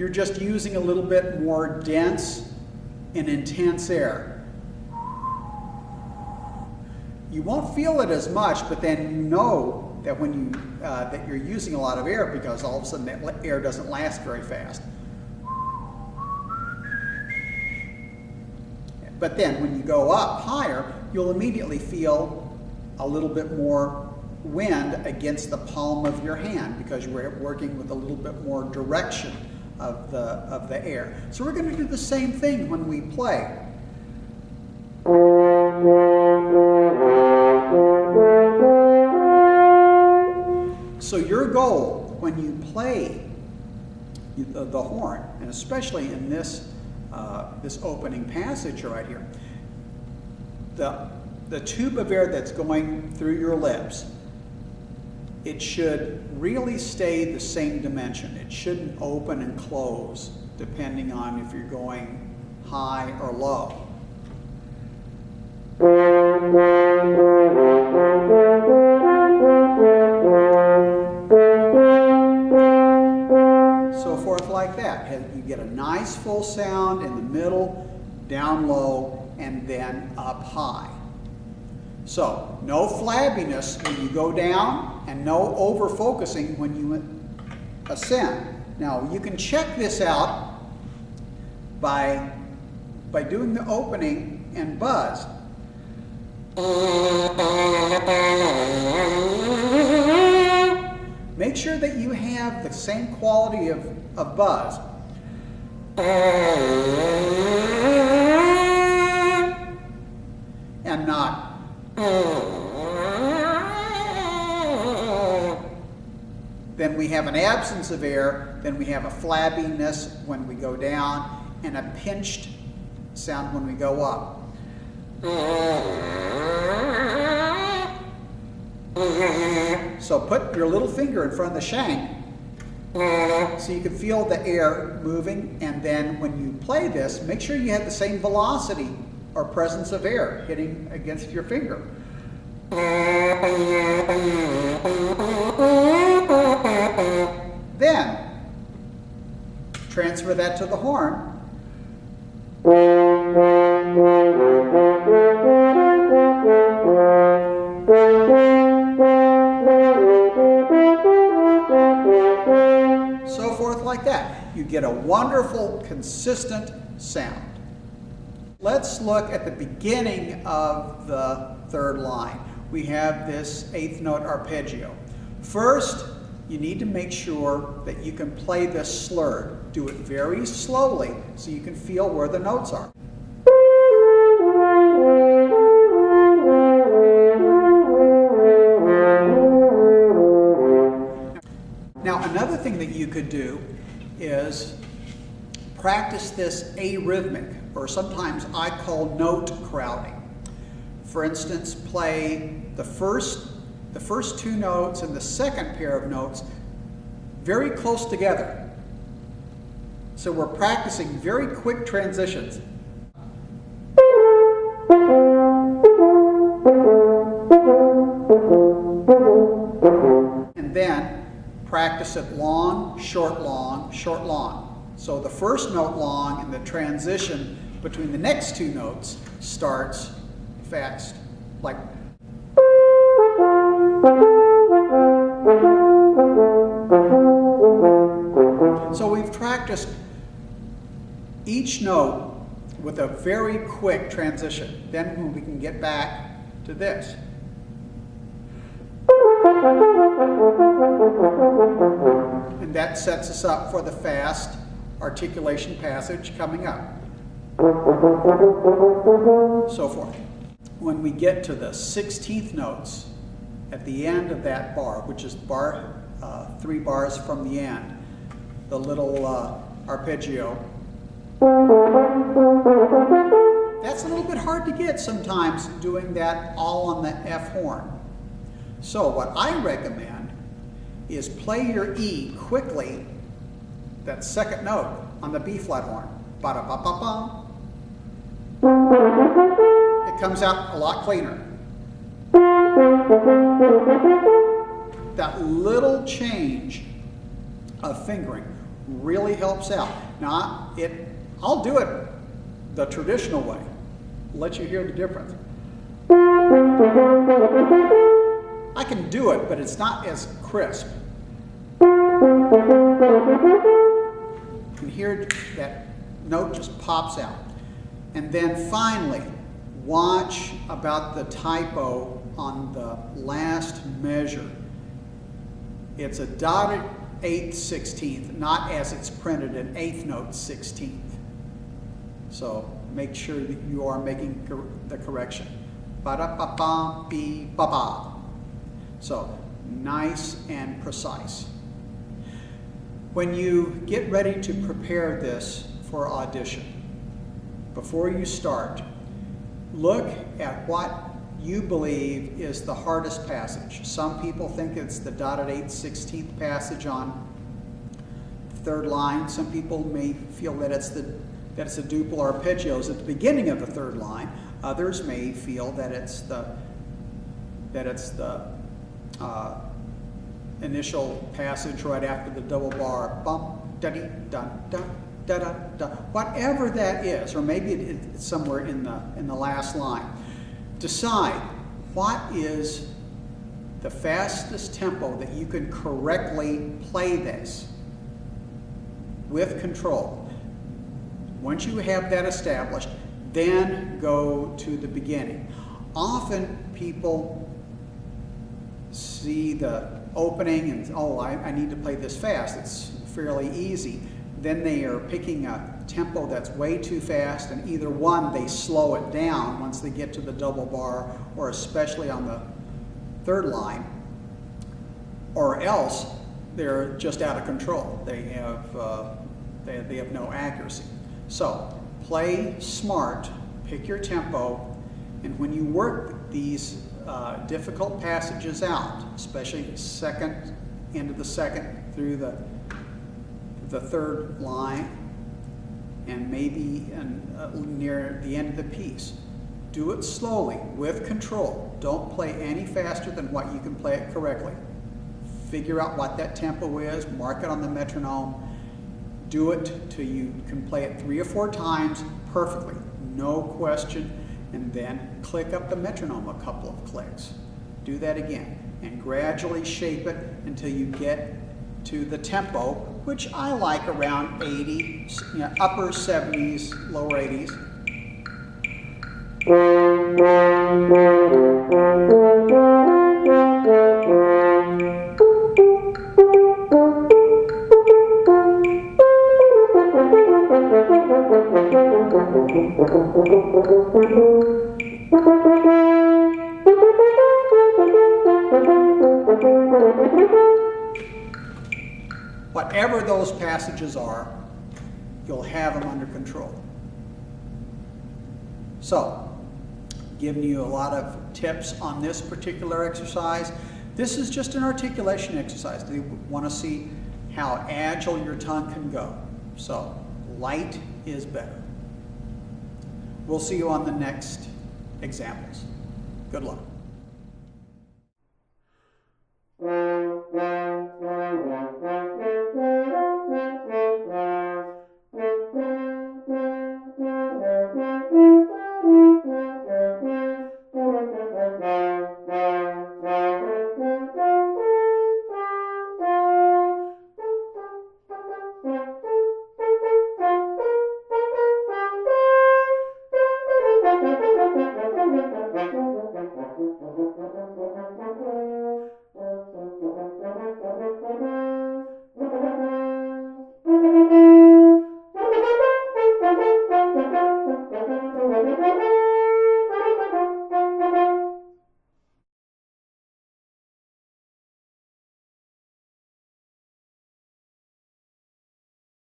you're just using a little bit more dense and intense air. You won't feel it as much, but then you know that when you that you're using a lot of air, because all of a sudden that air doesn't last very fast. But then when you go up higher, you'll immediately feel a little bit more wind against the palm of your hand, because you're working with a little bit more direction of the air. So we're going to do the same thing when we play. So your goal when you play the horn, and especially in this this opening passage right here, the tube of air that's going through your lips, it should really stay the same dimension. It shouldn't open and close depending on if you're going high or low. So forth like that. You get a nice full sound in the middle, down low, and then up high. So no flabbiness when you go down, and no over focusing when you ascend. Now you can check this out by doing the opening and buzz. Make sure that you have the same quality of buzz. And not then we have an absence of air, then we have a flabbiness when we go down, and a pinched sound when we go up. So put your little finger in front of the shank so you can feel the air moving, and then when you play this, make sure you have the same velocity or presence of air hitting against your finger. Then transfer that to the horn. So forth like that. You get a wonderful, consistent sound. Let's look at the beginning of the third line. We have this eighth note arpeggio. First, you need to make sure that you can play this slurred. Do it very slowly so you can feel where the notes are. Now, another thing that you could do is practice this arrhythmic, or sometimes I call note crowding. For instance, play the first two notes and the second pair of notes very close together. So we're practicing very quick transitions. And then practice it long, short, long, short, long. So the first note long, and the transition between the next two notes starts fast, like. So we've practiced each note with a very quick transition. Then we can get back to this. And that sets us up for the fast articulation passage coming up. So forth. When we get to the 16th notes at the end of that bar, which is bar 3 bars from the end, the little arpeggio, that's a little bit hard to get sometimes, doing that all on the F horn. So what I recommend is play your E quickly, that second note on the B flat horn. Ba-da-ba-ba-ba. It comes out a lot cleaner. That little change of fingering really helps out. Now, I'll do it the traditional way. Let you hear the difference. I can do it, but it's not as crisp. You can hear that note just pops out. And then finally, watch about the typo on the last measure. It's a dotted 8th 16th, not as it's printed an 8th note 16th. So make sure that you are making the correction. Ba-da-ba-ba-be-ba-ba. So nice and precise. When you get ready to prepare this for audition, before you start, look at what you believe is the hardest passage. Some people think it's the dotted 8th 16th passage on the third line. Some people may feel that it's a duple arpeggios at the beginning of the third line. Others may feel that it's the initial passage right after the double bar, bump, da-dee, dun, dun, da-da-da. Whatever that is, or maybe it's somewhere in the last line. Decide what is the fastest tempo that you can correctly play this with control. Once you have that established, then go to the beginning. Often people see the opening and, oh, I need to play this fast. It's fairly easy. Then they are picking a tempo that's way too fast, and either one, they slow it down once they get to the double bar, or especially on the third line, or else they're just out of control. They have no accuracy. So play smart, pick your tempo, and when you work these difficult passages out, especially second into the second through the third line, and maybe near the end of the piece, do it slowly with control. Don't play any faster than what you can play it correctly. Figure out what that tempo is, mark it on the metronome, do it till you can play it 3 or 4 times perfectly, no question, and then click up the metronome a couple of clicks. Do that again, and gradually shape it until you get to the tempo, which I like around 80, upper 70s, lower 80s. Whatever those passages are, you'll have them under control. So, giving you a lot of tips on this particular exercise. This is just an articulation exercise. They want to see how agile your tongue can go. So, light is better. We'll see you on the next examples. Good luck.